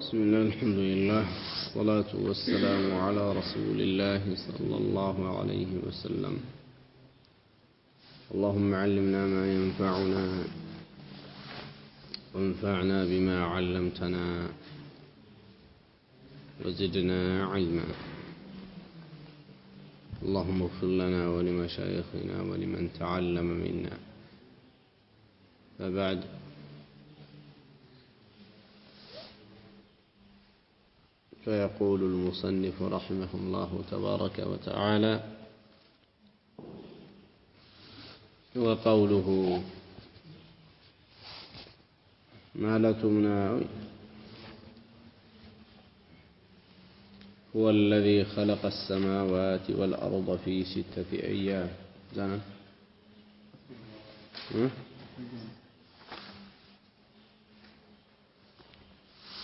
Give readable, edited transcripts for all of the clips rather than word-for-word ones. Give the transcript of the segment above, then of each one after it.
بسم الله الحمد لله والصلاة والسلام على رسول الله صلى الله عليه وسلم. اللهم علمنا ما ينفعنا وانفعنا بما علمتنا وزدنا علما. اللهم اغفر لنا ولمشايخنا ولمن تعلم منا. فبعد، فيقول المصنف رحمه الله تبارك وتعالى: وقوله مالتنا هو الذي خلق السماوات والأرض في 6 أيام. زين؟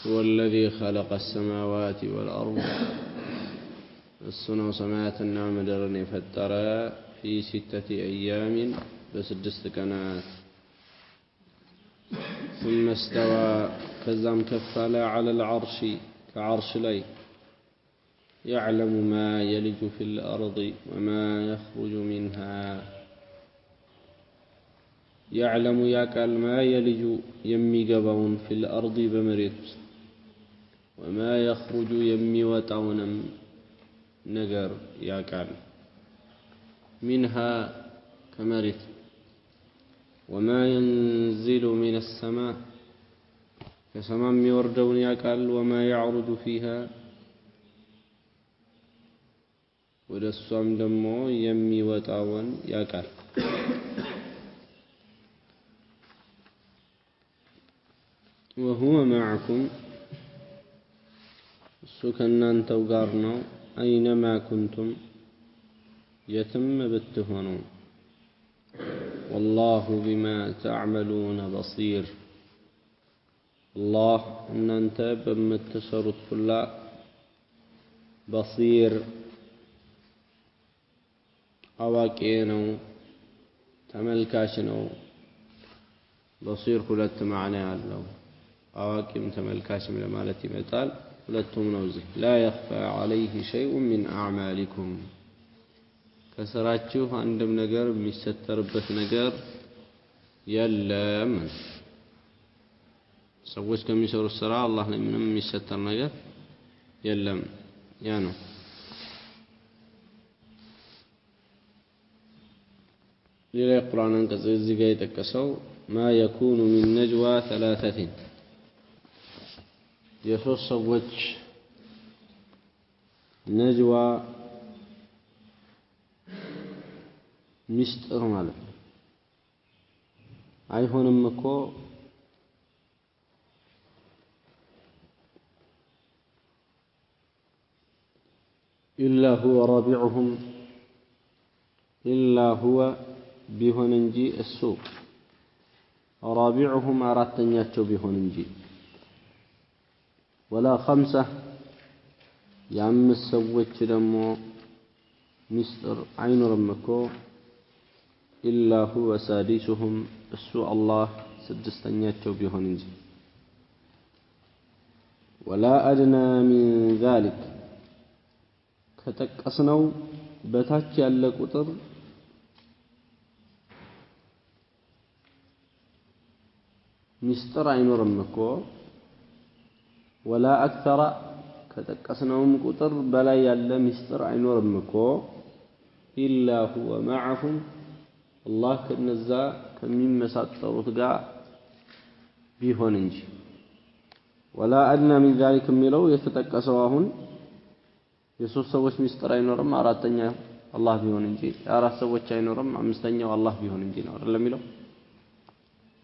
هو الذي خلق السماوات والأرض السنة سماوات النعم درني فترى في 6 أيام بسدست كنات، ثم استوى كزم كفل على العرش كعرش لي يعلم ما يلج في الأرض وما يخرج منها. يعلم يقال ما يلج يميقبون في الأرض بمريت وما يخرج يميوتاونم نجر يقال منها كمريت وما ينزل من السماء كسماء يوردون يقال وما يعرج فيها ودسوم دمو يميوتاون يقال. وهو معكم سكنان توقارنا أينما كنتم يتم بتهونون والله بما تعملون بصير. الله إن أنت بمتسرط كلا بصير أواكينو تملكاشنو. بصير كلت معنى الله أواكم تملكاشم لمالتي مثال ሁለቱም ነው። እዚህ لا يخفى عليه شيء من أعمالكم ከስራችሁ አንድም ነገር የሚሰተርበት ነገር የለም። ሰዎች ከሚሰሩት ስራ አላህ ላይ ምንም የሚሰተር ነገር የለም። ያ ነው። ሌላ የቁርአን አንቀጽ እዚህ ጋር የጠቀሰው ما يكون من نجوى 3 የሶስት ሰዎች ነጅዋ ሚስጥር ማለት ነው። አይሆንም እኮ ኢላ ሁወ ረቢዑሁም ኢላ ሁወ ቢሆን እንጂ እሱ ረቢዑሁም አራተኛቸው ቢሆን እንጂ ولا 5 የአምስት ሰዎች ደግሞ ሚስጥር አይኖርም እኮ ኢላ ሁወ ሳዲሱሁም እሱ አላህ ስድስተኛቸው ቢሆን እንጂ ولا أدنى من ذلك ከተጠቀስነው በታች ያለ ቁጥር ሚስጥር አይኖርም እኮ ولا أكثر كتقسناهم قطر بلا يالا مستر አይኖርም እኮ إلا هو معهم الله ከነዛ ከሚመሳጠሩት ጋር ቢሆን እንጂ ولا أدنى من ذلك የሚለው የተጠቀሰው አሁን የሶስት ሰዎች ሚስጥር አይኖርም አራተኛ አላህ ቢሆን እንጂ አራት ሰዎች አይኖርም አምስተኛው አላህ ቢሆን እንጂ ነው አይደል የሚለው።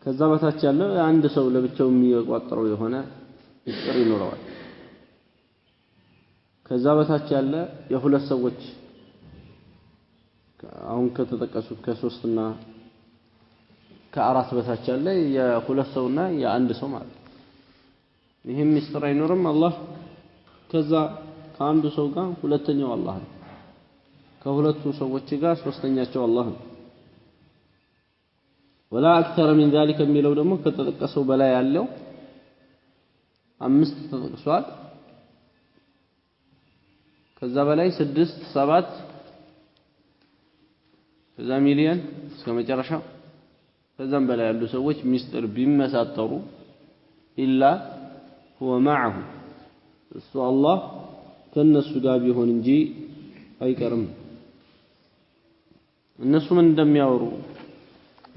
ከዛ በታች ያለው አንድ ሰው ለብቻው የሚቆጥረው የሆነ ሚስጥር ይኖረዋል። ከዛ በታች ያለ የሁለት ሰዎች አሁን ከተጠቀሱት ከ3 እና ከ4 በታች ያለ የሁለት ሰውና የአንድ ሰው ማለት ነው። ይሄም ሚስጥር አይኖርም አላህ ከዛ ከአንዱ ሰው ጋር ሁለተኛው አላህ ነው። ከሁለቱ ሰዎች ጋር ሶስተኛቸው አላህ ነው። ولا أكثر من ذلك የሚለው ደግሞ ከተጠቀሰው በላይ ያለው 5 ተጠቅሷል ከዛ በላይ 6 7 ከዛ ሚሊዮን እስከ መጨረሻው ከዛም በላይ ያሉ ሰዎች ሚስጥር ቢመሳጠሩ ኢላ هو معه እሱ አላህ ከነሱ ጋር ቢሆን እንጂ አይቀርም እነሱ ምን እንደሚያወሩ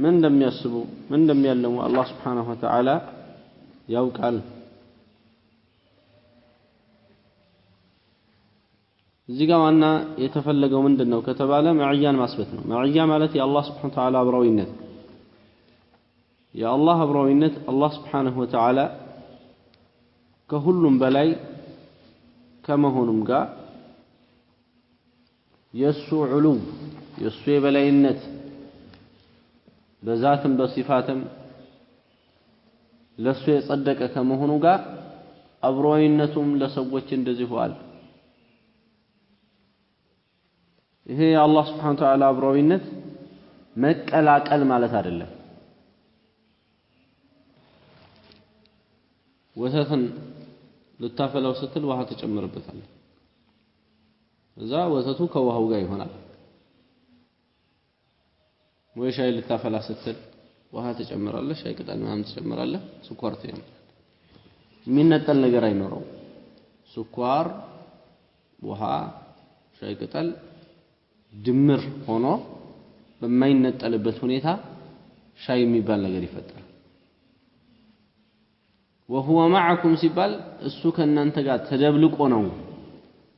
ምን እንደሚያስቡ ምን እንደሚያለሙ አላህ Subhanahu Wa Ta'ala ያውቃል እዚህ ጋር ዋና የተፈለገው ምንድነው ከተባለ ማዕያን ማስበት ነው ማዕያ ማለት የአላህ Subhanahu Wa Ta'ala አብራዊነት የአላህ አብራዊነት አላህ Subhanahu Wa Ta'ala ከሁሉም በላይ ከመሆኑም ጋር የሱ ዑሉ የሱ የበላይነት በዛትም በሲፋትም ለሱ የጸደቀ ከመሆኑ ጋር አብራዊነቱም ለሰዎች እንደዚሁ አለ ይሄ የአላህ Subhanahu Wa Ta'ala አብራዊነት መቀላቀል ማለት አይደለም ወተትን ልታፈላው ስትል ውሃ ተጨምርበታል እዛ ወተቱ ከውሃው ጋር ይሆናል ወይ ሻይ ልታፈላ ስትል ውሃ ተጨምራለህ ሻይ ቅጠል ምናምን ተጨምራለህ ስኳር ተጨምራለህ የሚነጠል ነገር አይኖረው ስኳር ውሃ ሻይ ቅጠል ድምር ሆኖ በማይነጠልበት ሁኔታ ሻይ የሚባል ነገር ይፈጠራል وهو معكم ሲባል እሱ ከናንተ ጋር ተደብልቆ ነው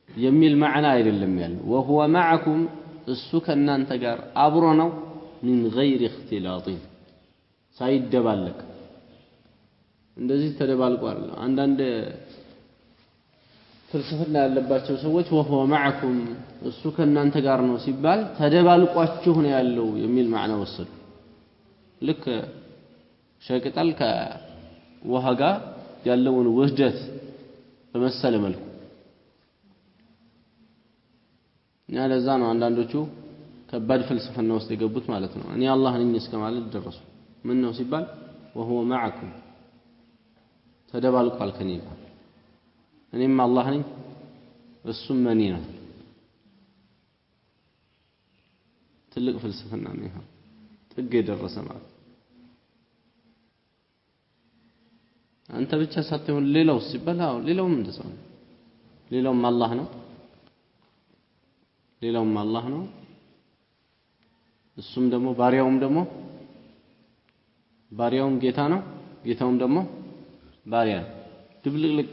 የሚል ማዕና አይደለም ያለው وهو معكم እሱ ከናንተ ጋር አብሮ ነው من غير اختلاط ሳይደባለቅ እንደዚህ ተደባልቆ አይደለም አንዳንድ ፍልስፍና ያለባቸው ሰዎች وهو معكم እሱ ከናንተ ጋር ነው ሲባል ተደባልቋችሁ ነው ያለው የሚል ማዕና ወሰዱ ልክ ሸቅጠል ከውሃ ጋር ያለውን ውህደት በመሰለ መልኩ ያ ለዛ ነው አንዳንዶቹ ከባድ ፍልስፍና ውስጥ የገቡት ማለት ነው እኔ አላህ ነኝ እስከማለት ደረሱ ምን ነው ሲባል وهو معكم ተደባልቋል ከኔ ጋር እኔም አላህ ነኝ እሱም እኔ ነው ትልቅ ፍልስፍና ነው ይሄ ጥግ የደረሰ ማለት አንተ ብቻ ሳትሆን ሌላው ሲባል ሌላውም እንደዛው ነው ሌላውም አላህ ነው ሌላውም አላህ ነው እሱም ደግሞ ባሪያውም ጌታ ነው ጌታውም ደግሞ ባሪያ ድብልቅልቅ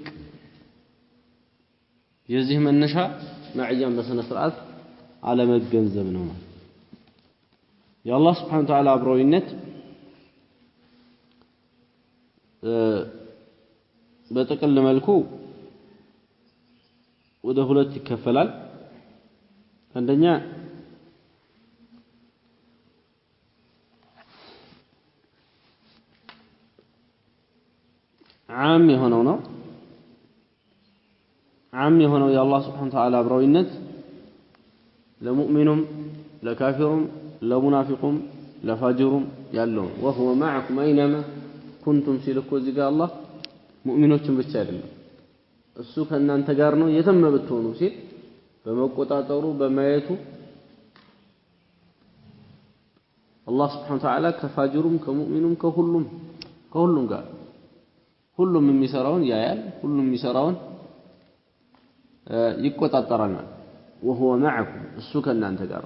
የዚህ መነሻ ማዕያን በስነ ስርዓት አለመገንዘብ ነው ማለት የአላህ Subhanahu Wa Ta'ala አብሮዊነት በጥቅል መልኩ ወደ ሁለት ይከፈላል አንደኛ عام የሆነው ነው عام የሆነው የአላህ Subhanahu Wa Ta'ala አብሮዊነት ለሙእሚኑም ለካፊሩም ለሙናፊቁም ለፋጅሩም ያለው وهو معكم اينما كنتم ሲልኮ እዚህ ጋር አላህ ሙእሚኖችን ብቻ አይደለም እሱ ከናንተ ጋር ነው የተመ ብትሆኑ ሲል በመቆጣጠሩ በማየቱ አላህ Subhanahu Wa Ta'ala ከፋጅሩም ከሙእሚኑም ከሁሉም ጋር ሁሉም የሚሰራውን ያያል ሁሉም የሚሰራውን ይቆጣጠራል وهو معكم እሱ ከናንተ ጋር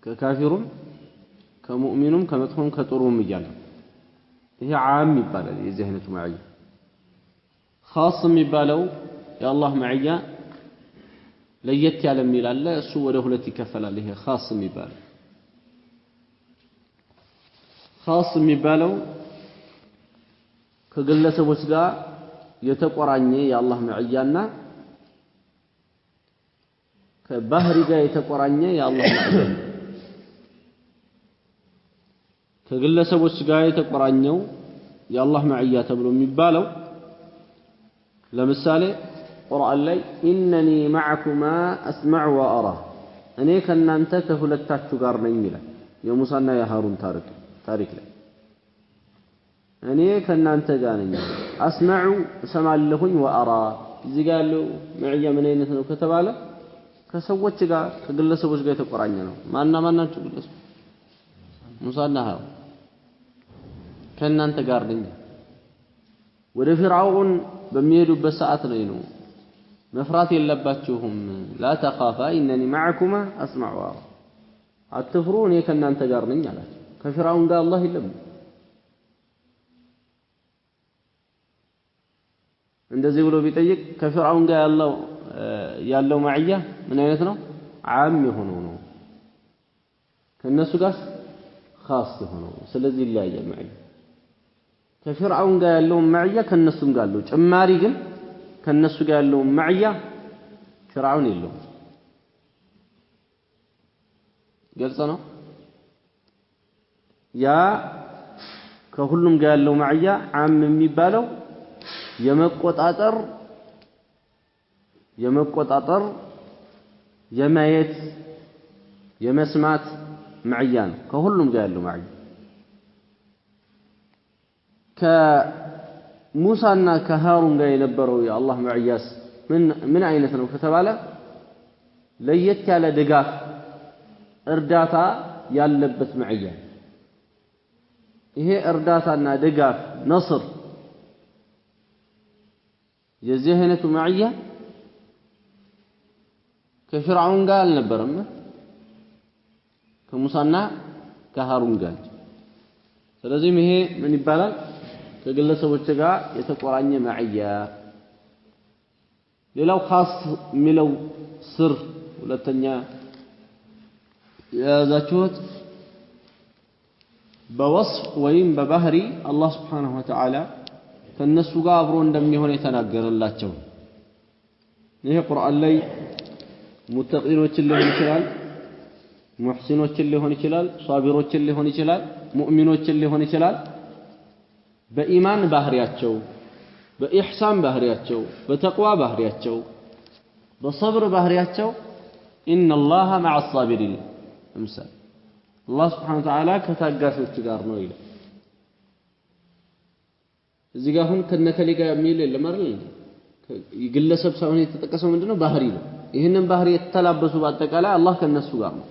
ከካፊሩም ከሙእሚኑም ከመጥፎም ከጥሩም ይያል ይሄ عام ይባላል የዚህ አይነቱ ማዕያ خاص የሚባለው የአላህ ማዕያ ለየት ያለ የሚል አለ እሱ ወደ ሁለት ይከፈላል ይሄ خاص የሚባለው خاص የሚባለው ከግለሰቦች ጋር የተቆራኘ የአላህ ማዕያና ከባህሪ ጋር የተቆራኘ የአላህ ማዕያ ከግለሰቦች ጋር የተቆራኘው የአላህ ማዕያ ተብሎ የሚባለው ለምሳሌ ቁርአን ላይ ኢነኒ ማዕኩማ አስመዕ ወአራ እኔ ከናንተ ከሁለታችሁ ጋር ነኝ ይላል የሙሳና የሃሩን ታሪክ ላይ እኔ ከናንተ ጋር ነኝ አስማዑ እሰማለሁኝ ወአራ እዚህ ጋር ያለው መዕያ ምን አይነት ነው ከተባለ ከሰዎች ጋር ከግለሰቦች ጋር የተቆራኘ ነው ማናቸው ግለሰቦች ሙሳና ሃሩን ከናንተ ጋር ነኝ ወደ ፍርዓውን በሚሄዱበት ሰዓት ነው መፍራት የለባችሁም ላ ተኻፋ ኢነኒ ማዕኩማ አስማዑ ወአራ አትፍሩ እኔ ከናንተ ጋር ነኝ አላቸው ከፍርዓውን ጋር አላህ የለም እንደዚህ ብሎ ቢጠይቅ ከፍርዓውን ጋር ያለው ማዕያ ምን አይነት ነው ዓም የሆነው ነው ከነሱ ጋር خاص የሆነው ስለዚህ ይለያያል ማዕያ ከፍርዓውን ጋር ያለው ማዕያ ከነሱም ጋር አለው ጭማሪ ግን ከነሱ ጋር ያለው ማዕያ ፍርዓውን የለውም ግልጽ ነው ያ ከሁሉም ጋር ያለው ማዕያ ዓም የሚባለው የመቆጣጠር የማየት የመስማት ማዕያ ነው ከሁሉም ጋር ያለው ማዕያ ከሙሳና ከሃሩን ጋር የነበረው የአላህ ማዕያስ ምን አይነት ነው ከተባለ ለየት ያለ ድጋፍ እርዳታ ያለበት ማዕያ ይሄ እርዳታና ድጋፍ ነስር የዚህ አይነቱ ማዕያ ከፍርዓውን ጋር አልነበረም ከሙሳና ከሃሩን ጋር ስለዚህ ይሄ ምን ይባላል ከግለሰቦች ጋር የተቆራኘ ማዕያ ሌላው خاص የሚለው ስር ሁለተኛ ያዛችሁት በወصፍ ወይም በባህሪ አላህ Subhanahu Wa Ta'ala ከነሱ ጋር አብሮ እንደሚሆን የተናገረላቸው ይሄ ቁርአን ላይ ሙተቂኖችን ሊሆን ይችላል ሙህሲኖችን ሊሆን ይችላል ሷቢሮችን ሊሆን ይችላል ሙእሚኖችን ሊሆን ይችላል በኢማን ባህሪያቸው በኢህሳን ባህሪያቸው በተቅዋ ባህሪያቸው በصبر ባህሪያቸው ኢነላህ መዐ الصابرين امثال አላህ Subhanahu Wa Ta'ala ከታጋሾች ጋር ነው ይላል እዚህ ጋር አሁን ከነከሌ ጋር የሚል የለም አይደል ግለሰብ ሳይሆን የተጠቀሰው ምንድነው ባህሪ ነው ይሄንን ባህሪ የተላበሱ በአጠቃላይ አላህ ከነሱ ጋር ነው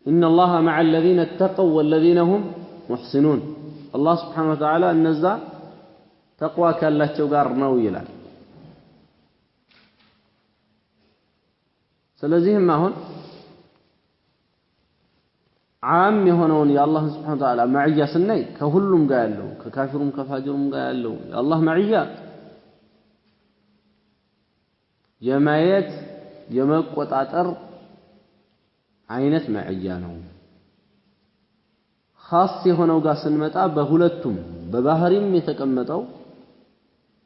إن الله مع الذين اتقوا والذين هم محسنون الله سبحانه وتعالى النزا تقوى كالله ጋር ነው ይላል ስለዚህም አሁን ዓም የሆነውን የአላህ Subhanahu Wa Ta'ala ማዕያ ስናይ ከሁሉም ጋር ያለው ከካፊሩም ከፋጅሩም ጋር ያለው የአላህ ማዕያ የማየት የመቆጣጠር አይነት ማዕያ ነው خاص የሆነው ጋር ስንመጣ በሁለቱም በባህሪም የተቀመጠው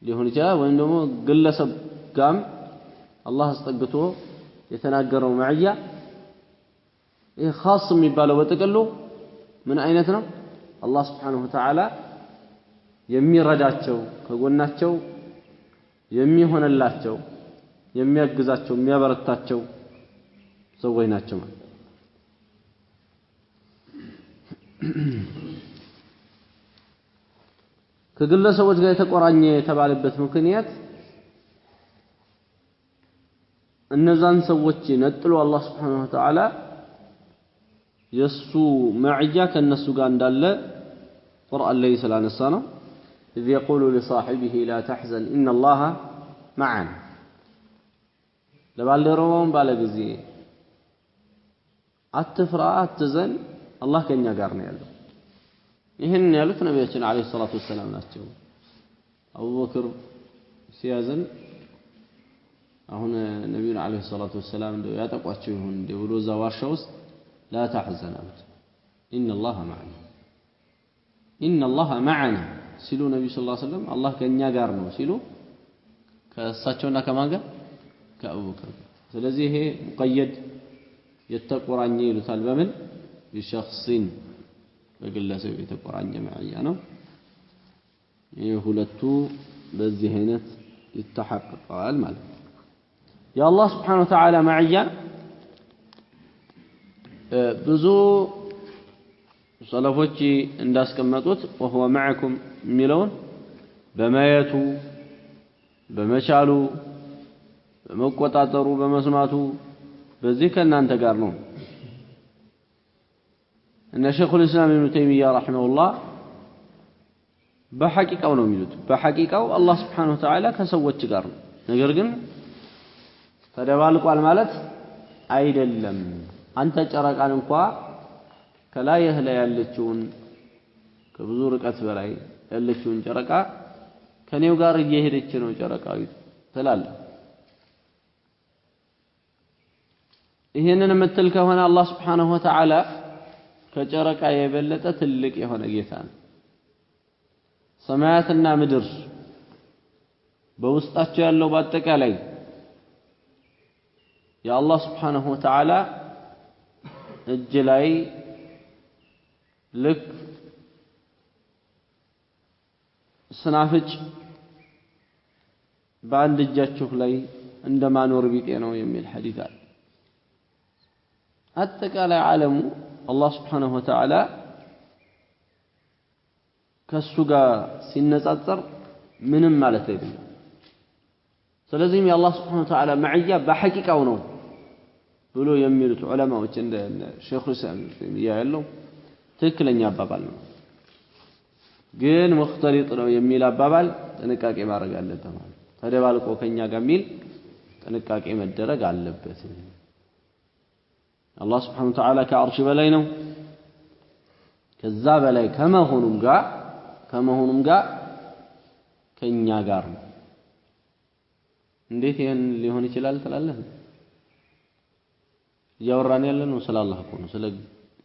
ሊሆን ይችላል ወይም ደግሞ ግለሰብ ጋም አላህ አስጠግቶ የተናገረው ማዕያ ይሄ خاص የሚባለው በጥቅሉ ምን አይነት ነው አላህ Subhanahu Wa Ta'ala የሚረዳቸው ከጎናቸው የሚሆንላቸው የሚያግዛቸው የሚያበረታቸው ሰዎች ናቸው ማለት ከግለሰቦች ጋር የተቆራኘ የተባለበት ምክንያት እነዛን ሰዎች ነጥሎ አላህ Subhanahu Wa Ta'ala የሱ ማዕያ ከነሱ ጋር እንዳለ ቁርአን ላይ ስላነሳ ነው إذ يقول لصاحبه لا تحزن إن الله معنا ለባልደረባውም ባለ ጊዜ አትፍራ አትዘን አላህ ከኛ ጋር ነው ያለው ይሄን ያሉት ነብያችን አለይሂ ሰላቱ ወሰለም ናቸው አቡበክር ሲያዘን አሁን ነብዩን አለይሂ ሰላቱ ወሰለም እንደው ያጠቋቸው ይሁን እንደው ብሎ እዛ ዋሻ ውስጥ لا تحزن أبدا إن الله معنا إن الله معنا ሲሉ ነብዩ ሰለላሁ ዐለይሂ ወሰለም አላህ ከኛ ጋር ነው ሲሉ ከእሳቸውና ከማን ጋር ከአቡበክር ስለዚህ ይሄ ሙቀየድ የተቆራኘ ይሉታል በምን ቢሸخصን በግለሰብ የተቆራኘ ማዕያ ነው ይሄ ሁለቱ በዚህ አይነት ይተሐቀቃል ማለት ነው የአላህ Subhanahu Wa Ta'ala ማዕያ ብዙ ሰለፎች እንዳስቀመጡት وهو معكم የሚለውን በማየቱ በመቻሉ በመቆጣጠሩ በመስማቱ በዚህ ከእናንተ ጋር ነው እነ ሸይኹል ኢስላም ኢብኑ ተይሚያ ረሂመሁላህ በሐቂቃው ነው የሚሉት በሐቂቃው አላህ Subhanahu Wa Ta'ala ከሰዎች ጋር ነው ነገር ግን ተደባልቋል ማለት አይደለም አንተ ጨረቃን እንኳን ከላይ ላይ ያለችውን ከብዙ ርቀት በላይ ያለችውን ጨረቃ ከኔው ጋር እየሄደች ነው ጨረቃዊት ትላለህ ይሄንን የምትል ከሆነ አላህ Subhanahu Wa Ta'ala ከጨረቃ የበለጠ ትልቅ የሆነ ጌታ ነው ሰማያትና ምድር በውስጣቸው ያለው በአጠቃላይ የአላህ Subhanahu Wa Ta'ala እጅ ላይ ልክ ስናፍጭ በአንድ እጃችሁ ላይ እንደማኖር ቢጤ ነው የሚል ሐዲስ አለ አጠቃላይ ዓለሙ አላህ Subhanahu Wa Ta'ala ከሱ ጋር ሲነጻጸር ምንም ማለት አይደለም ስለዚህም የአላህ Subhanahu Wa Ta'ala ማዕያ በሐቂቃው ነው ብሎ የሚሉት ዑለማዎች እንደ ሸይኹ ኢስላም ያለው ትክክለኛ አባባል ነው ግን ሙኽተሊጥ ነው የሚል አባባል ጥንቃቄ ማድረግ አለበት ማለት ተደባልቆ ከኛ ጋር የሚል ጥንቃቄ መደረግ አለበት አላህ Subhanahu Wa Ta'ala ከአርሽ በላይ ነው ከዛ በላይ ከመሆኑም ጋር ከኛ ጋር ነው እንዴት ይሄን ሊሆን ይችላል ትላለህ ያወራን ያለነው ስለ አላህ እኮ ነው ስለ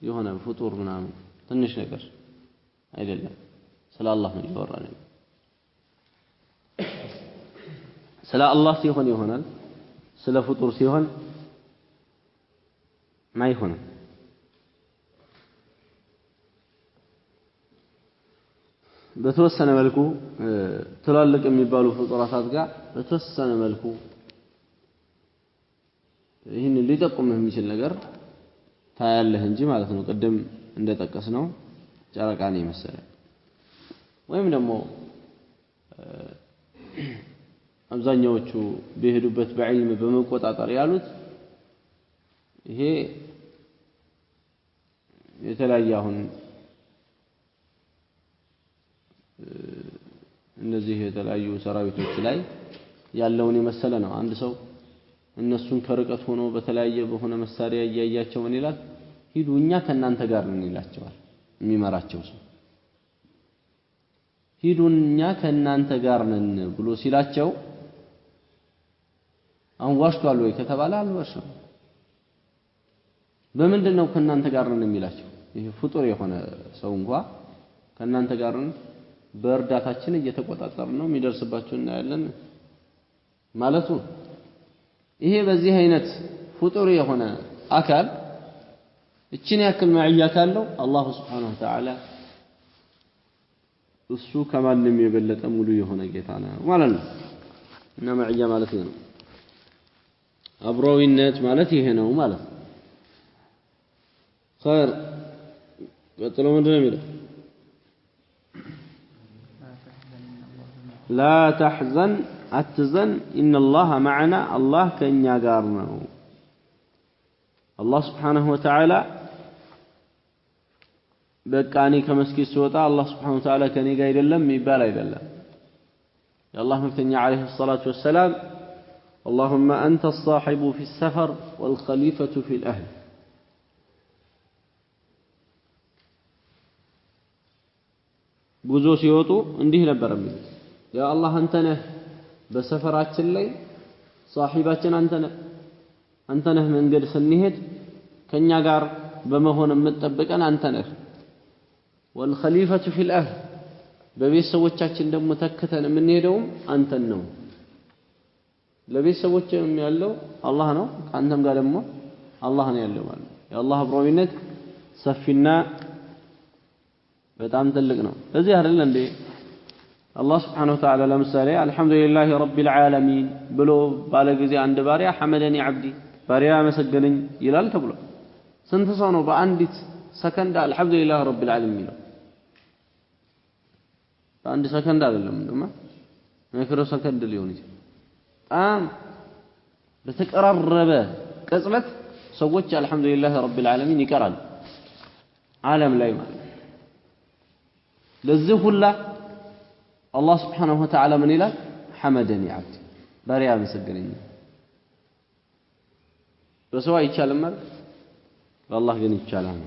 የሆነ ፍጡር ምናምን ትንሽ ነገር አይደለም ስለ አላህ ነው ያወራን ስለ አላህ ሲሆን ይሆናል ስለ ፍጡር ሲሆን ማይሆንም በተወሰነ መልኩ ትላልቅ የሚባሉ ፍጡራታት ጋር በተወሰነ መልኩ ይህን ሊጠቁምህ የሚችል ነገር ታያለህ እንጂ ማለት ነው ቀደም እንደጠቀስነው ጨረቃን የመሰለ ወይም ደግሞ አብዛኛዎቹ በሄዱበት በዕልም በመቆጣጠር ያሉት ይሄ የተለያየ አሁን እነዚህ የተለያዩ ሰራዊቶች ላይ ያለውን የመሰለ ነው አንድ ሰው እነሱን ከርቀት ሆኖ በተለያየ በሆነ መሳሪያ ያያያቸው ምን ይላል ሂዱ እኛ ከናንተ ጋር ነን ይላቸዋል የሚመራቸው ሰው ሂዱ እኛ ከናንተ ጋር ነን ብሎ ሲላቸው አሁን ዋሽቷል ወይ ከተባለ አልዋሽም በምንድነው ከናንተ ጋር ነን የሚላቸው ይሄ ፍጡር የሆነ ሰው እንኳን ከናንተ ጋር ነን በእርዳታችን እየተቆጣጠርን ነው የሚደርስባችሁ እናያለን ማለቱ ይሄ በዚህ አይነት ፍጡር የሆነ አካል እቺን ያክል ማዕያ ካለው አላህ Subhanahu Wa Ta'ala እሱ ከማንም የበለጠ ሙሉ የሆነ ጌታ ነው ማለት ነው እና ማዕያ ማለት ነው አብሮዊነት ማለት ይሄ ነው ማለት ነው خير ቀጥሎ ምንድን ነው የሚለው لا تحزن أتزن إن الله معنا الله كن يقارنا الله سبحانه وتعالى بكاني كمسكي السوطة الله سبحانه وتعالى كان يقايد اللم يبالا يبالا يا الله مفتني عليه الصلاة والسلام اللهم أنت الصاحب في السفر والخليفة في الأهل ጉዞ ሲወጡ እንዲህ ነበር የሚሉት ያ አላህ አንተ ነህ በሰፈራችን ላይ صاحባችን አንተ ነህ መንገድ ስንሄድ ከኛ ጋር በመሆን የምትጠብቀን አንተ ነህ والخليفة في الأهل በቤተሰቦቻችን ደግሞ ተከተን የምንሄደውም አንተን ነው ለቤተሰቦችም ያለው አላህ ነው ካንተም ጋር ደግሞ አላህ ነው ያለው ማለት የአላህ አብሮዊነት ሰፊና በጣም ትልቅ ነው ለዚህ አይደል እንዴ አላህ Subhanahu Wa Ta'ala ለምሳሌ አልহামዱሊላሂ ረቢል ዓለሚን ብሎ ባለ ጊዜ አንድ ባሪያ ሐመደኒ ዓብዲ ባሪያ መሰገነኝ ይላል ተብሎ ስንት ሰው ነው በአንዲት ሰከንድ አልহামዱሊላህ ረብል ዓለሚን ነው አንድ ሰከንድ አይደለም እንደማ ማይክሮ ሰከንድ ሊሆን ይችላል በጣም በተቀራረበ ቅጽበት ሰዎች አልহামዱሊላህ ረብል ዓለሚን ይቀራሉ ዓለም ላይ ማለት ለዚህ ሁላ አላህ Subhanahu Wa Ta'ala ምን ይላል ሐመደኒ ዓብዲ ባሪያ መሰገነኝ በሰው አይቻልም ማለት በአላህ ግን ይቻላል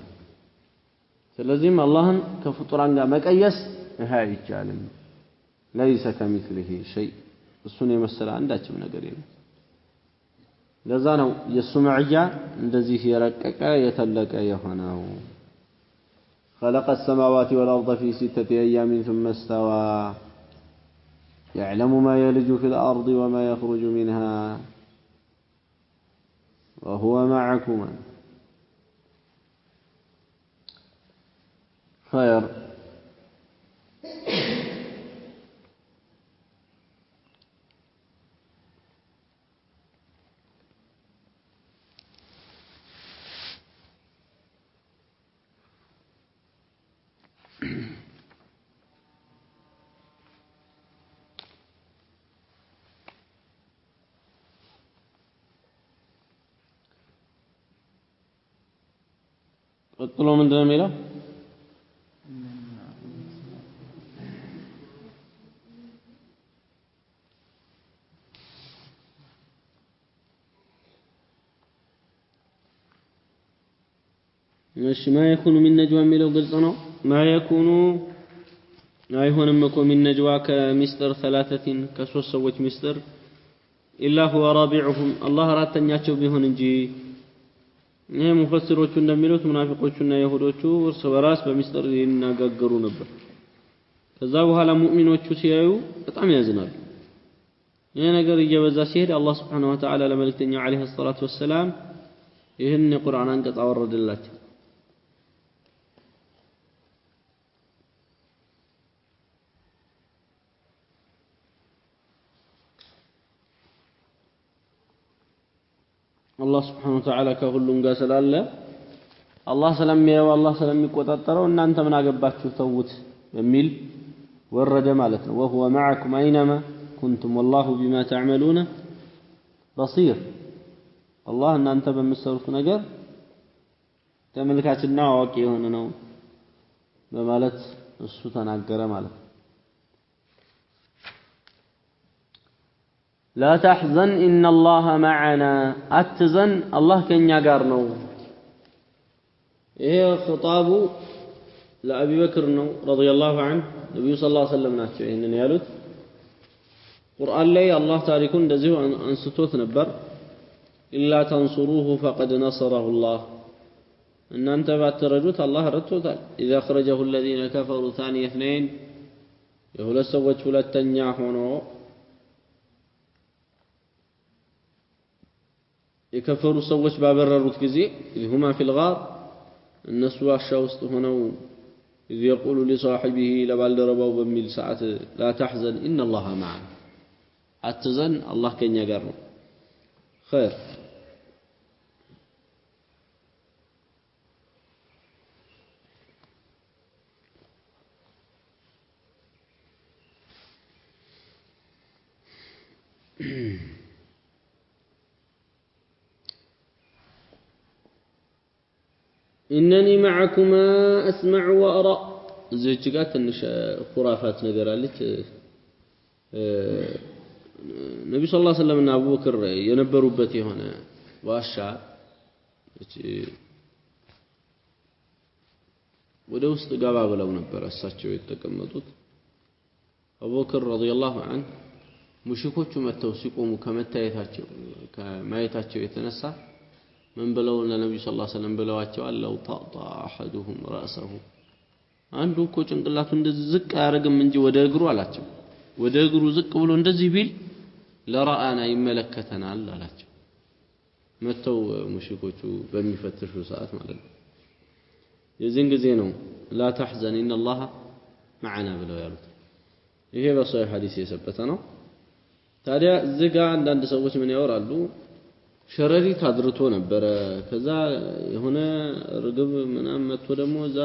ስለዚህም አላህን ከፍጡራን ጋር መቀየስ ይሄ አይቻልም ليس كمثله شيء እሱን የመሰለ አንዳችም ነገር የለም ለዛ ነው የሱ መዕያ እንደዚህ የረቀቀ የተለቀ የሆነው خلق السماوات والأرض في 6 أيام ثم استوى يعلم ما يلج في الأرض وما يخرج منها وهو معكم خير ቀጥሎ ምንድነው የሚለው እሺ ما يكون من نجوى የሚለው ግልጽ ነው ما يكون አይሆንም እኮ من نجوى ከሚስጥር ثلاثه ከሶስት ሰዎች ሚስጥር إلا هو رابعهم الله አራተኛቸው ቢሆን እንጂ ይሄ ሙፈሲሮቹ እንደሚሉት ሙናፊቆቹና ይሁዶቹ እርስ በራስ በሚስጥር ይናገሩ ነበር ከዛ በኋላ ሙእሚኖቹ ሲያዩ በጣም ያዝናሉ ይሄ ነገር እየበዛ ሲሄድ አላህ Subhanahu Wa Ta'ala ለመልእክተኛው አለይሂ ሰላቱ ወሰለም ይሄን የቁርአን አንቀጽ አወረደላቸው አላህ Subhanahu Wa Ta'ala ከሁሉም ጋር ስላለ አላህ ስለሚያየው አላህ ስለሚቆጣጠረው እናንተ ምን አገባችሁ ተውት በሚል ወረደ ማለት ነው وهو معكم اينما كنتم والله بما تعملون بصير الله እናንተ በምትሰሩት ነገር ተመልካችና አዋቂ የሆነ ነው በማለት እሱ ተናገረ ማለት لا تحزن إن الله معنا أتزن الله كن يقارنو إيه خطاب لأبي بكر رضي الله عنه النبي صلى الله عليه وسلم ناتشو إنني يالوت قرآن لي الله تاريكون دزيو أنستوت نبر إلا تنصروه فقد نصره الله إن أنت بعد ترجوت الله رتوتال إذا أخرجه الذين كفروا ثاني اثنين يقول السوج فلا تنياحونو የከፈሩ ሰዎች ባበረሩት ጊዜ هما في الغار الناس ዋሻ ውስጥ ሆነው إذ يقول لصاحبه ለባልደረባው በሚል ሰዓት لا تحزن إن الله معنا አትዘን አላህ ከኛ ጋር ነው خير إنني معكما أسمع وأرى زيج ጋር ትንሽ خرافات ነገር አለች ነብዩ ሰለላሁ ዐለይሂ ወሰለም እና አቡበክር የነበሩበት የሆነ ዋሻ ወደ ውስጥ ገባ ብለው ነበር እሳቸው የተቀመጡት አቡበክር ረዲየላሁ ዐንሁ ሙሽኮቹ መተው ሲቆሙ ከማየታቸው የተነሳ من بلو النبي صلى الله عليه وسلم بلواቸው لو طاطا احدهم راسه አንዱ እኮ ጭንቅላቱ እንደዚህ ዝቅ አያረግም እንጂ ወደ እግሩ አላቸው ወደ እግሩ ዝቅ ብሎ እንደዚህ ቢል ለራአና ይመለከተናል አላቸው መተው ሙሽኮቹ በሚፈትሹ ሰዓት ማለት ነው የዚህን ጊዜ ነው لا تحزن ان الله معنا ብለው ያሉት ይሄ በሶሒህ ሐዲስ የሰበተ ነው ታዲያ እዚህ ጋር አንዳንድ ሰዎች ምን ያወራሉ ሸረሪት አድርቶ ነበረ ከዛ የሆነ ርግብ ምናምን መጥቶ ደግሞ እዛ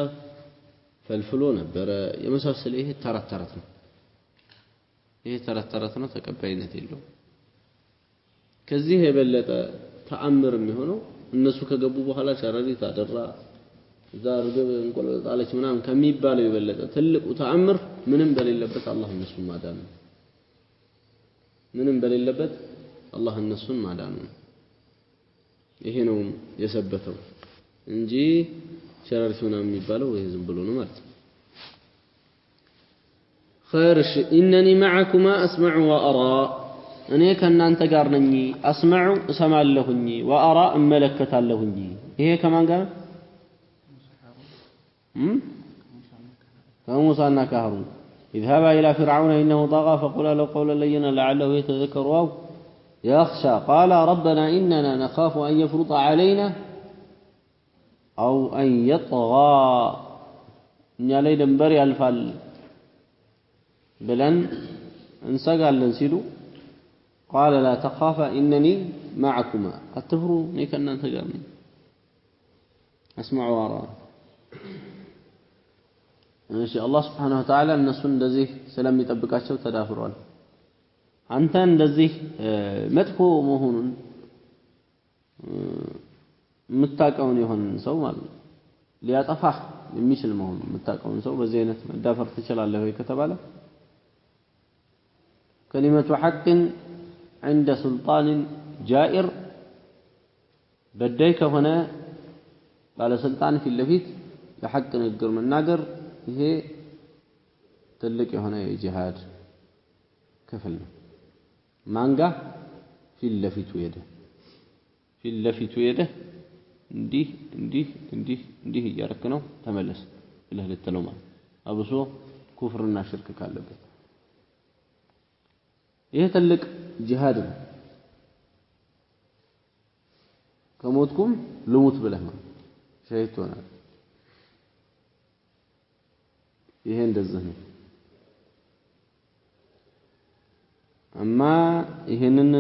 ፈልፍሎ ነበረ የመሳሰለ ይሄ ተረት ነው ይሄ ተረት ነው ተቀባይነት የለውም ከዚህ የበለጠ ተአምር የሚሆነው እነሱ ከገቡ በኋላ ሸረሪት አደራ እዛ ርግብ እንቆለጣለች ምናምን ከሚባለው የበለጠ ትልቁ ተአምር ምንም በሌለበት አላህ እነሱን ማዳኑ ምንም በሌለበት አላህ እነሱን ማዳኑ ይሄ ነው የሰበተው እንጂ ሸረሪት ምናምን የሚባለው ይሄ ዝም ብሎ ነው ማለት ነው خير انني معكما اسمع وارى እኔ ከናንተ ጋር ነኝ اسمع እሰማለሁኝ وارى እመለከታለሁኝ ይሄ ከማን ጋር ከሙሳና ከሃሩን اذهبا الى فرعون انه طغى فقولا له قولا لينا لعله يتذكر او يخشى قال ربنا اننا نخاف ان يفرط علينا او ان يطغى እኛ ላይ ድንበር ያልፋል ብለን እንሰጋለን ሲሉ قال لا تخافا انني معكما اتفروا እኔ ከናንተ ጋር ነኝ اسمع وارى እሺ አላህ Subhanahu Wa Ta'ala እነሱን እንደዚህ ስለሚጠብቃቸው ተዳፍሯል አንተ እንደዚህ መጥፎ መሆኑን ምታቀውን ይሆን ሰው ማለት ሊያጠፋህ የሚችል መሆኑን ምታቀውን ሰው በዚህ አይነት መዳፈር ትችላለህ ወይ ከተባለ كلمة حق عند سلطان جائر بديك هنا قال سلطان في اللفيت لحق نقر من ناقر ይሄ ትልቅ የሆነ የጂሃድ ክፍል ነው ማንጋ ፊት ለፊቱ ሄደ እንዲህ እያረክ ነው ተመለስ ብለህ ልትለው ማለት አብሶ ኩፍርና ሽርክ ካለበት ይሄ ትልቅ ጂሃድ ነው ከሞትኩም ልሙት ብለህ ማለት ሸሂድ ትሆናለህ ይሄ እንደዚህ ነው አማ ይሄንን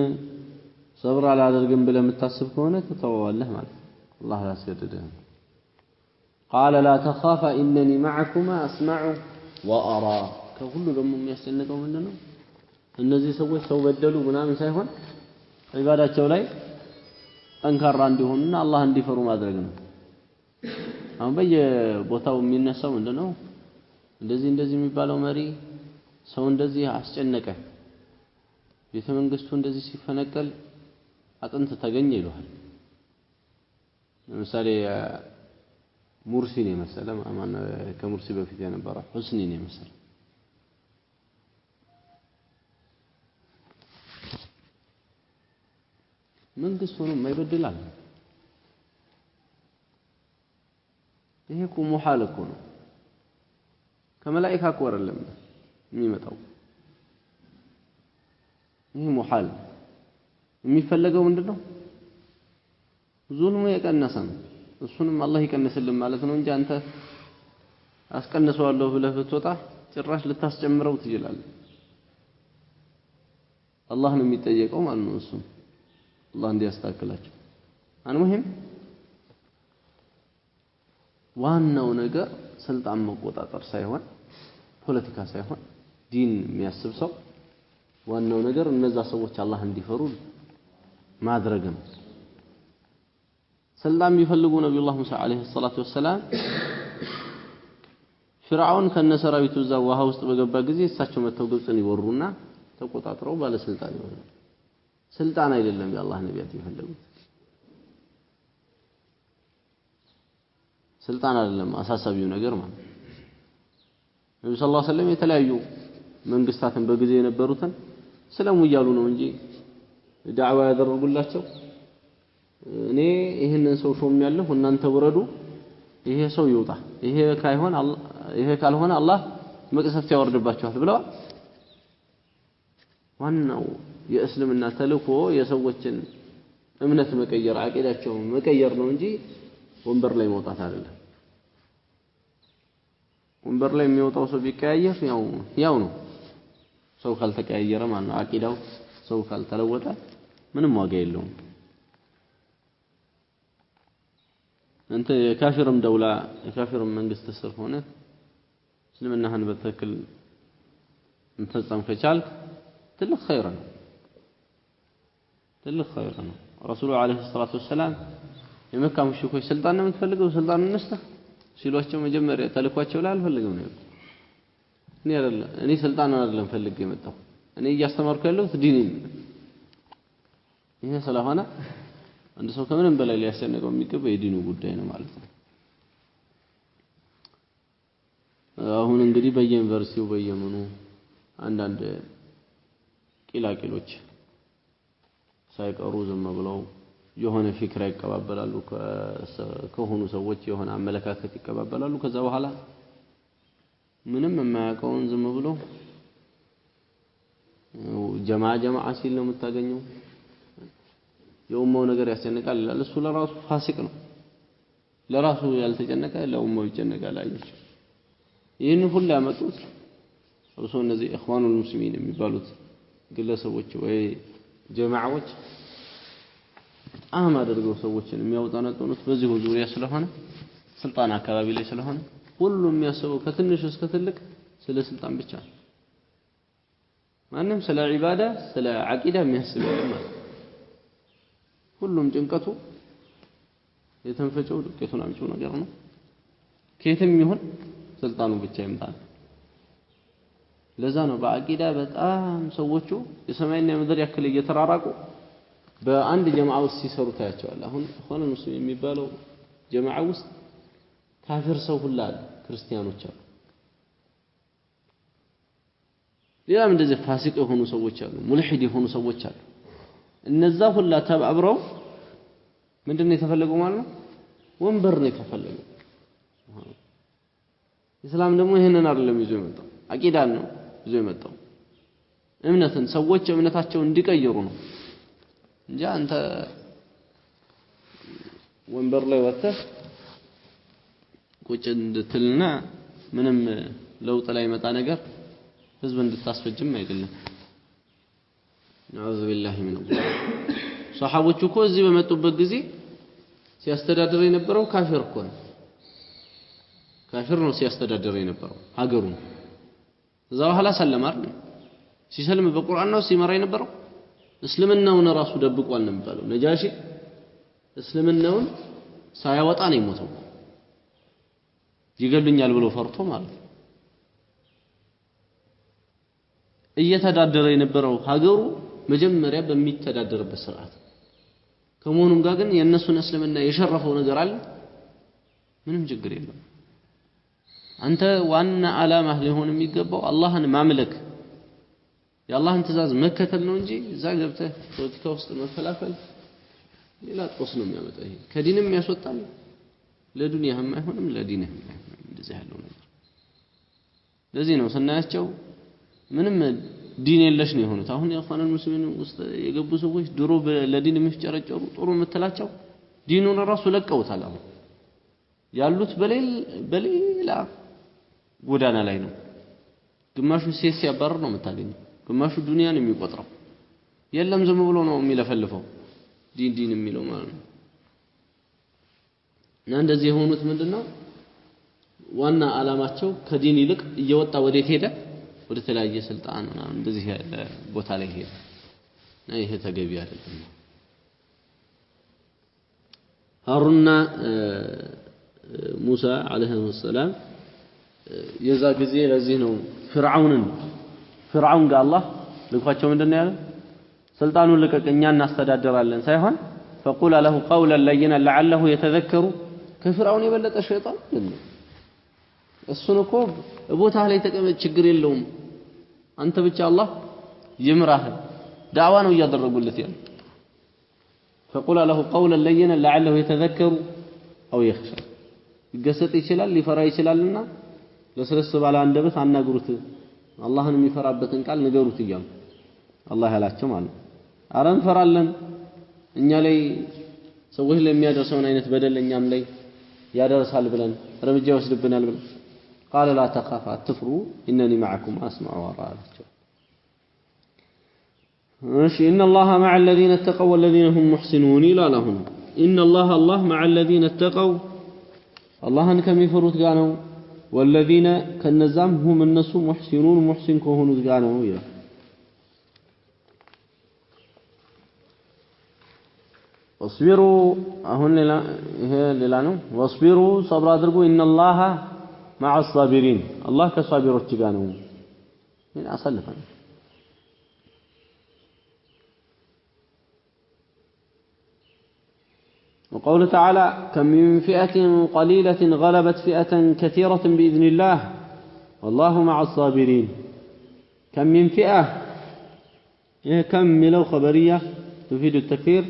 ሰብር አላደርግም ብለህ የምታስብ ከሆነ ተተዋለህ ማለት አላህ ያስገድድህ قال لا تخافا انني معكما اسمع وارى ከሁሉ ደግሞ የሚያስጨንቀው ምንድነው እነዚህ ሰዎች ሰው በደሉ ምናምን ሳይሆን ኢባዳቸው ላይ ጠንካራ እንዲሆኑና አላህ እንዲፈሩ ማድረግ ነው አሁን በየቦታው የሚነሳው ምንድነው እንደዚህ የሚባለው መሪ ሰው እንደዚህ አስጨነቀ ቤተ መንግስቱ እንደዚህ ሲፈነቀል አጥንት ተገኘ ይሏል ለምሳሌ ሙርሲን የመሰለ ማን ከሙርሲ በፊት የነበረ ሁስኒን የመሰለ መንግስት ሆኖ የማይበድላል ይሄ እኮ ሙሐል እኮ ነው ከመላእክት እኮ አይደለም የሚመጣው ይሄ ሙሐል የሚፈልገው ምንድነው ዙልሙ የቀነሰ ነው እሱንም አላህ ይቀንስልን ማለት ነው እንጂ አንተ አስቀንሰዋለሁ ብለህ ብትወጣ ጭራሽ ልታስጨምረው ትችላለህ አላህ ነው የሚጠየቀው ማለት ነው እሱ አላህ እንዲያስተካክላቸው አንሙሂም ዋናው ነገር ስልጣን መቆጣጠር ሳይሆን ፖለቲካ ሳይሆን ዲን የሚያስብ ሰው ዋናው ነገር እነዛ ሰዎች አላህ እንዲፈሩ ማድረግ ነው سلام يفلقوا نبي الله موسى عليه الصلاة والسلام فرعون كان سراويته እዛ ውሃ ውስጥ በገባ ጊዜ እሳቸው መተው ግብጽን ይወሩና ተቆጣጥረው ባለ ስልጣን ይሆናሉ ስልጣን አይደለም የአላህ ነቢያት ይፈልጉት ስልጣን አይደለም አሳሳቢው ነገር ማለት ነብዩ ሰለላሁ ዐለይሂ ወሰለም የተለያዩ መንግስታትን በጊዜ የነበሩትን ስለሙ እያሉ ነው እንጂ ዳዕዋ ያደረጉላቸው እኔ ይሄንን ሰው ሾም ያለው እናንተ ወረዱ ይሄ ሰው ይውጣ ይሄ ካልሆነ አላህ መቅሰፍት ያወርድባቸዋል ብለዋል ዋናው የእስልምና ተልእኮ የሰዎችን እምነት መቀየር አቂዳቸውን መቀየር ነው እንጂ ወንበር ላይ መውጣት አይደለም ወንበር ላይ የሚወጣው ሰው ቢቀያየር ያው ነው ሰው ካልተቀያየረ ማለት ነው አቂዳው ሰው ካልተለወጠ ምንም ዋጋ የለውም أنت كافر دولة كافر من قست السر هنا سلمنا هن بتأكل أنت تام كشال تلك خيرا رسول عليه الصلاة والسلام يمكن مشوكو سلطان من تفلقوا سلطان النسته ሲሏቸው መጀመሪያ ተልኳቸው ላይ አልፈልግም ነው እኔ ስልጣን አይደለም ፈልጌ የመጣው እኔ እያስተማርኩ ያለሁት ዲኔን ይሄ ስለሆነ አንድ ሰው ከምንም በላይ ሊያስጨንቀው የሚገባው የዲኑ ጉዳይ ነው ማለት ነው አሁን እንግዲህ በየዩኒቨርሲቲው በየምኑ አንዳንድ ቂላቂሎች ሳይቀሩ ዝም ብለው የሆነ ፍክራ ይቀባበላሉ ከሆኑ ሰዎች የሆነ አመለካከት ይቀባበላሉ ከዛ በኋላ ምንም የማያውቀውን ዝም ብሎ ጀማዓ ሲል ነው የምታገኘው የኡማው ነገር ያስጨንቃል ይላል እሱ ለራሱ ፋሲቅ ነው ለራሱ ያልተጨነቀ ለኡማው ይጨነቃል አይደል ይሄን ሁሉ ያመጡት እርሱ እነዚህ ኢኽዋኑል ሙስሊሚን የሚባሉት ግለሰቦች ወይ ጀማዓዎች አህማ አድርገው ሰዎችን የሚያወጣነጡት በዚህ ዙሪያ ስለሆነ ስልጣን አካባቢ ላይ ስለሆነ ሁሉም የሚያስበው ከትንሽ እስከ ትልቅ ስለ ስልጣን ብቻ ማንንም ስለ ዒባዳ ስለ አቂዳ የሚያስብ የለም ሁሉም ጭንቀቱ የተንፈጨው ዱቄቱን አምጪው ነገር ነው ከየትም ይሁን ስልጣኑ ብቻ ይምጣል ለዛ ነው በአቂዳ በጣም ሰዎቹ የሰማይና የምድር ያክል እየተራራቁ በአንድ ጀማዓ ውስጥ ሲሰሩ ታያቸዋል አሁን ሆነ ሙስሊም የሚባለው ጀማዓ ውስጥ ካፊር ሰው ሁሉ አለ ክርስቲያኖች አሉ ሌላም እንደዚህ ፋሲቅ የሆኑ ሰዎች አሉ ሙልሂድ የሆኑ ሰዎች አሉ እነዛ ሁሉ ተባብረው ምንድነው የተፈለገው ማለት ነው ወንበር ነው የተፈለገው እስላም ደግሞ ይሄንን አይደለም ይዞ የመጣው አቂዳን ነው ይዞ የመጣው እምነትን ሰዎች እምነታቸውን እንዲቀይሩ ነው እንጂ አንተ ወንበር ላይ ወጥተህ ቁጭ እንድትልና ምንም ለውጥ ላይ መጣ ነገር ህዝብ እንድታስፈጅም አይደለም ነዑዙ ቢላሂ ሚን ሷሐቦቹ እኮ እዚህ በመጡበት ጊዜ ሲያስተዳድር የነበረው ካፊር እኮ ነው ካፊር ነው ሲያስተዳድር የነበረው ሀገሩን እዛ በኋላ ሰለማ አይደል ሲሰልም በቁርአን ነው ሲመራ የነበረው እስልምናውን ራሱ ደብቋል ነው የሚባለው ነጃሺ እስልምናውን ሳያወጣ ነው የሞተው ይገሉኛል ብሎ ፈርቶ ማለት ነው እየተዳደረ የነበረው ሀገሩ መጀመሪያ በሚተዳደርበት ስርዓት ከመሆኑም ጋር ግን የነሱን እስልምና የሸረፈው ነገር አለ ምንም ችግር የለም አንተ ዋና ዓላማህ ሊሆን የሚገባው አላህን ማምለክ የአላህን ትእዛዝ መከተል ነው እንጂ እዛ ገብተህ ፖለቲካ ውስጥ መፈላፈል ሌላ ጦስ ነው የሚያመጣው ይሄ ከዲንም ያስወጣል ለዱንያህም አይሆንም ለዲንህም እንደዚህ ያለው ነገር ለዚህ ነው ስናያቸው ምንም ዲን የለሽ ነው የሆኑት አሁን የኢኽዋኑል ሙስሊሚን ውስጥ የገቡ ሰዎች ድሮ ለዲን የሚፍጨረጨሩ ጥሩ የምትላቸው ዲኑን ራሱ ለቀውታል አሁን ያሉት በሌላ ጎዳና ላይ ነው ግማሹ ሴት ሲያባረር ነው የምታገኘው ግማሹ ዱንያን የሚቆጥረው የለም ዝም ብሎ ነው የሚለፈልፈው ዲን የሚለው ማለት ነው እና እንደዚህ የሆኑት ምንድነው ዋና ዓላማቸው ከዲን ይልቅ እየወጣ ወዴት ሄደ ወደ ተለያየ ስልጣን ምናምን እንደዚህ ያለ ቦታ ላይ ሄደ እና ይሄ ተገቢ አይደለም ሃሩንና ሙሳ አለይሂ ሰላም የዛ ጊዜ ለዚህ ነው ፍርዓውን ጋር አላህ ልኳቸው ምንድነው ያለው ስልጣኑን ለቀቀኛ እናስተዳደራለን ሳይሆን فقول له قولا لينا لعله يتذكر ከፍርዓውን የበለጠ ሸይጣን አይደለም እሱን እኮ ቦታህ ላይ ተቀመጥ ችግር የለውም አንተ ብቻ አላህ ይምራህ ዳዕዋ ነው እያደረጉለት ያለው فقول له قولا لينا لعله يتذكر او يخشى ይገሰጥ ይችላል ሊፈራ ይችላልና ለስለስ ባለ አንደበት አናግሩት አላህን የሚፈራበትን ቃል ንገሩት ይያሉ አላህ ያላቸው ማለት አረን ፈራለን እኛ ላይ ሰዎች ላይ የሚያደርሰውን አይነት በደል እኛም ላይ ያደርሳል ብለን እርምጃ ይወስድብናል ብለን قال لا تخاف اتفروا انني معكم اسمع وارى ماشي ان الله مع الذين اتقوا والذين هم محسنون لا لهم ان الله مع الذين اتقوا አላህን ከሚፈሩት ጋር ነው والذين ከነዛም هم እነሱ ሙህሲኑን ሙህሲን ከሆኑት ጋር ነው ይላል واصبروا አሁን ሌላ ነው واصبروا صبر አድርጉ ان الله مع الصابرين الله ከሷቢሮች ጋር ነው ምን አሰልፈን وقوله تعالى كم من فئة قليلة غلبت فئة كثيرة بإذن الله والله مع الصابرين كم من فئة كم ملو خبرية تفيد التكثير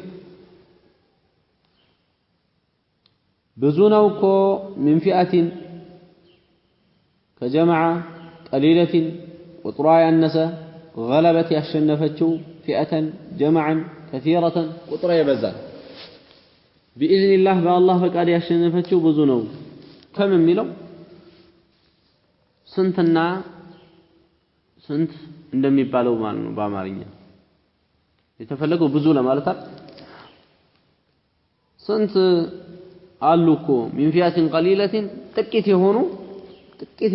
بزونوكو من فئة كجماعة قليلة وطرايا النساء غلبت يشنفتشو فئة جمعا كثيرة وطرايا بزان بإذن الله بالله فقال يشنفتشو بزونو كم ملو سنتنا سنت እንደሚባለው ማለት ነው በአማርኛ የተፈለገው ብዙ ለማለት ስንት አሉኮ من فئة قليلة ጥቂት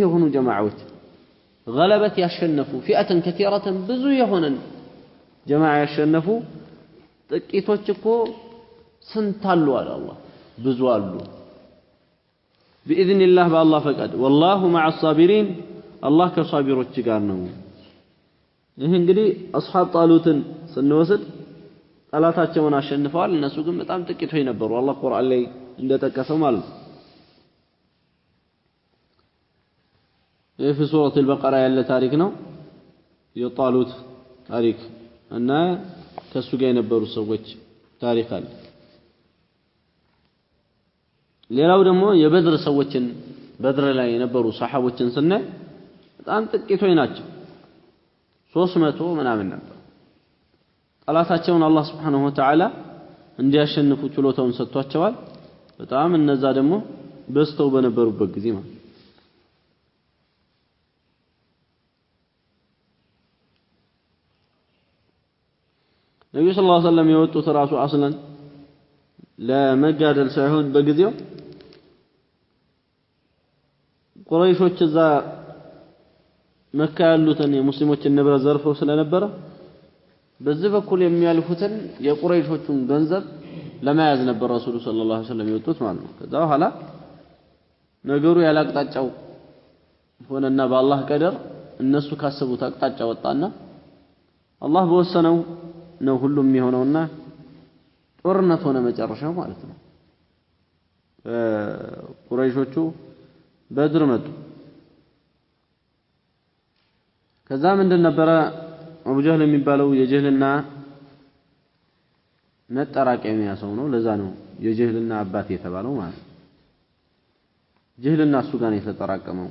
የሆኑ ጀማዓዎች غلبت ያሸነፉ فئة كثيرة ብዙ የሆነን ጀማዓ ያሸነፉ ጥቂቶች እኮ ስንት አሉ አለ አላህ ብዙ አሉ بإذن الله بالله فقد والله مع الصابرين الله ከሷቢሮች ጋር ነው ይሄ እንግዲህ አስሐብ ጣሉትን ስንወስድ ጠላታቸውን አሸንፈዋል እነሱ ግን በጣም ጥቂቶች ነበሩ አላህ ቁርአን ላይ እንደተጠቀሰው ማለት في سورة البقرة ያለ ታሪክ ነው የጣሉት ታሪክ እና ከሱ ጋር የነበሩ ሰዎች ታሪክ አለ ሌላው ደግሞ የበድር ሰዎችን በድር ላይ የነበሩ ሰሃቦችን ስናይ በጣም ጥቂቶች ናቸው 300 ምናምን ነበር ጠላታቸውን አላህ Subhanahu Wa Ta'ala እንዲያሸንፉ ችሎታውን ሰጥቷቸዋል በጣም እነዛ ደግሞ በስተው በነበሩበት ጊዜ ማለት ነብዩ ሰለላሁ ዐለይሂ ወሰለም የወጡት ራሱ አስለን ለመጋደል ሳይሆን በጊዜው ቁረይሾች እዛ መካ ያሉትን የሙስሊሞችን ንብረት ዘርፈው ስለነበረ በዚህ በኩል የሚያልፉትን የቁረይሾቹን ገንዘብ ለመያዝ ነበር ረሱሉ ሰለላሁ ዐለይሂ ወሰለም የወጡት ማለት ነው ከዛ በኋላ ነገሩ ያላቅጣጫው ሆነና በአላህ ቀደር እነሱ ካሰቡት አቅጣጫ ወጣና አላህ በወሰነው ነው ሁሉም የሚሆነውና ጦርነት ሆነ መጨረሻው ማለት ነው ቁረይሾቹ በድር መጡ ከዛ ምንድን ነበረ አቡ ጀህል የሚባለው የጀህልና መጠራቀሚያ ሰው ነው ለዛ ነው የጀህልና አባት የተባለው ማለት ጀህልና እሱ ጋር ነው የተጠራቀመው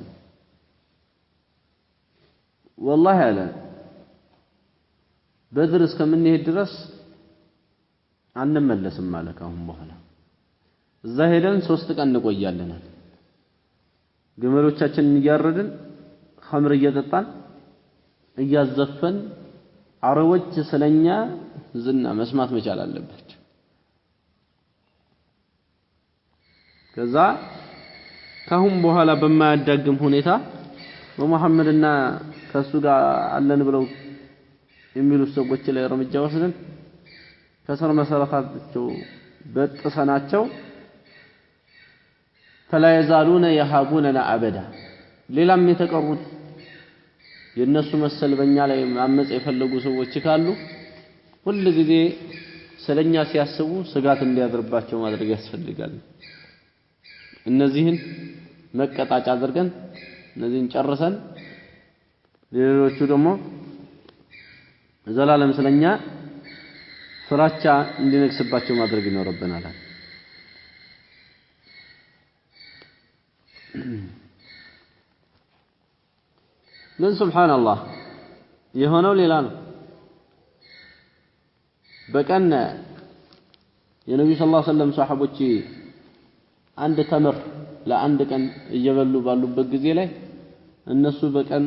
والله አለ በድር እስከምንሄድ ድረስ አንመለስም ማለት አሁን በኋላ እዛ ሄደን 3 ቀን እንቆያለን ግመሎቻችንን እያረድን ኸምር እየጠጣን እያዘፈን አረቦች ስለኛ ዝና መስማት መቻል አለባቸው ከዛ ካሁን በኋላ በማያዳግም ሁኔታ በመሐመድና ከሱ ጋር አለን ብለው የሚሉ ሰዎች ላይ እርምጃ ወስደን ከስር መሰረታቸው በጥሰናቸው فلا يزالون يهابوننا ابدا ሌላም የተቀሩት የነሱ መሰል በእኛ ላይ ማመጽ የፈለጉ ሰዎች ካሉ ሁሉ ጊዜ ስለኛ ሲያስቡ ስጋት እንዲያድርባቸው ማድረግ ያስፈልጋል እነዚህን መቀጣጫ አድርገን እነዚህን ጨርሰን ሌሎቹ ደግሞ ዘላለም ስለኛ ፍራቻ እንዲነክስባቸው ማድረግ ይኖርብናል ግን ሱብሃንአላህ የሆነው ሌላ ነው በቀን የነብዩ ሰለላሁ ዐለይሂ ወሰለም ሷሐቦች አንድ ተምር ለአንድ ቀን እየበሉ ባሉበት ጊዜ ላይ እነሱ በቀን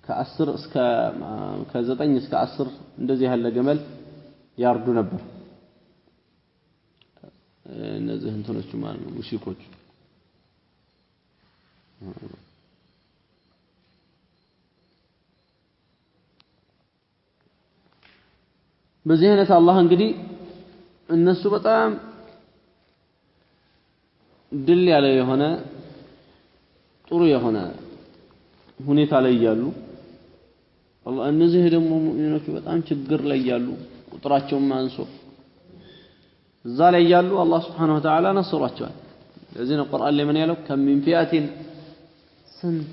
ከ10 እስከ ከ9 እስከ 10 እንደዚህ ያለ ገመል ያርዱ ነበር እነዚህ እንትኖች ማለት ነው ሙሽሪኮች በዚህ አይነት አላህ እንግዲህ እነሱ በጣም ድል ያለ የሆነ ጥሩ የሆነ ሁኔታ ላይ ያሉ አላህ እነዚህ ደግሞ ሙእሚኖች በጣም ችግር ላይ ያሉ ቁጥራቸውም አንሶ እዛ ላይ ያሉ አላህ Subhanahu Wa Ta'ala ነስሯቸዋል ለዚህ ነው ቁርአን ላይ ምን ያለው ከሚን ፊአቲን ስንት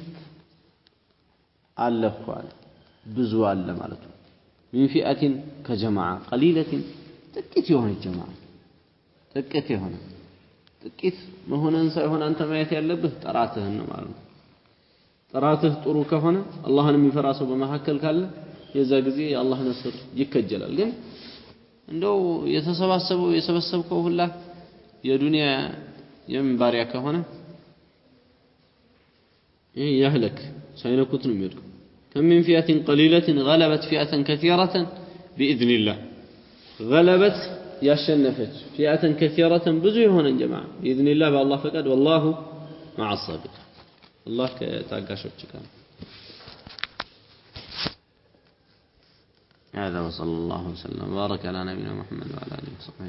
አለፈዋል ብዙ አለ ማለት ነው ሚን ፊአቲን ከጀማዓ ቀሊለቲን ጥቂት የሆነ ጀማዓ ጥቂት የሆነ ጥቂት መሆነን ሳይሆን አንተ ማየት ያለብህ ጥራትህን ነው ማለት ነው ጥራትህ ጥሩ ከሆነ አላህን የሚፈራ ሰው በመሐከል ካለ የዛ ጊዜ የአላህ ነስር ይከጀላል ግን እንደው የሰበሰብከው ሁላ የዱንያ የምባሪያ ከሆነ ይሄ ያህለክ ሳይነኩት ነው የሚወድቀው ከምን ፊአቲን ቀሊለቲን غلبت فئة كثيرة بإذن الله غلبت ያሸነፈች فئة كثيرة ብዙ የሆነ ጀማዓ بإذن الله بالله فقد والله مع الصابرين الله ከታጋሾች ጋር هذا وصلى الله وسلم وبارك على نبينا محمد وعلى اله وصحبه